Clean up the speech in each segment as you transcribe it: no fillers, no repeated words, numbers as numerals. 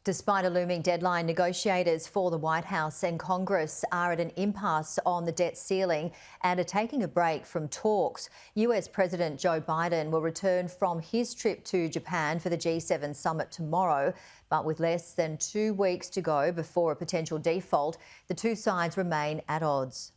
Despite a looming deadline, negotiators for the White House and Congress are at an impasse on the debt ceiling and are taking a break from talks. US President Joe Biden will return from his trip to Japan for the G7 summit tomorrow, but with less than 2 weeks to go before a potential default, the two sides remain at odds.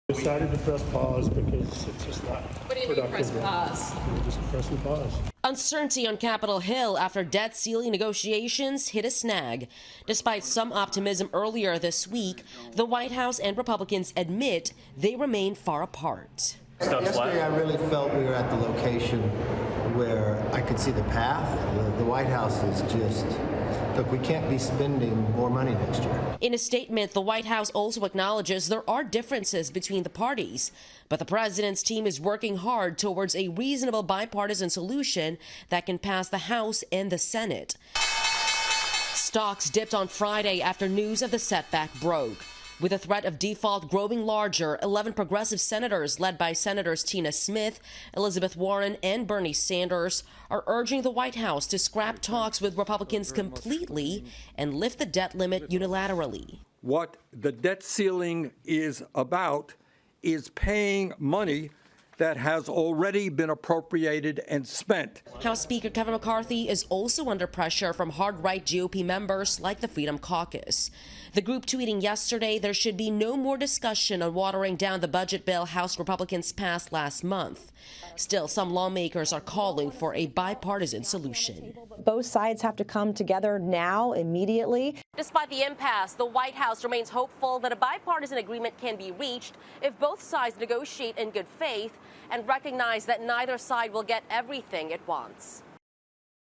I decided to press pause because it's just not What do you mean press pause? Just pressing pause. Uncertainty on Capitol Hill after debt ceiling negotiations hit a snag. Despite some optimism earlier this week, the White House and Republicans admit they remain far apart. Yesterday, I really felt we were at the location where I could see the path. The White House is just, look, we can't be spending more money next year. In a statement, the White House also acknowledges there are differences between the parties, but the president's team is working hard towards a reasonable bipartisan solution that can pass the House and the Senate. Stocks dipped on Friday after news of the setback broke. With the threat of default growing larger, 11 progressive senators led by Senators Tina Smith, Elizabeth Warren, and Bernie Sanders are urging the White House to scrap talks with Republicans completely and lift the debt limit unilaterally. What the debt ceiling is about is paying money that has already been appropriated and spent. House Speaker Kevin McCarthy is also under pressure from hard-right GOP members like the Freedom Caucus. The group tweeting yesterday there should be no more discussion on watering down the budget bill House Republicans passed last month. Still, some lawmakers are calling for a bipartisan solution. Both sides have to come together now, immediately. Despite the impasse, the White House remains hopeful that a bipartisan agreement can be reached if both sides negotiate in good faith and recognize that neither side will get everything it wants.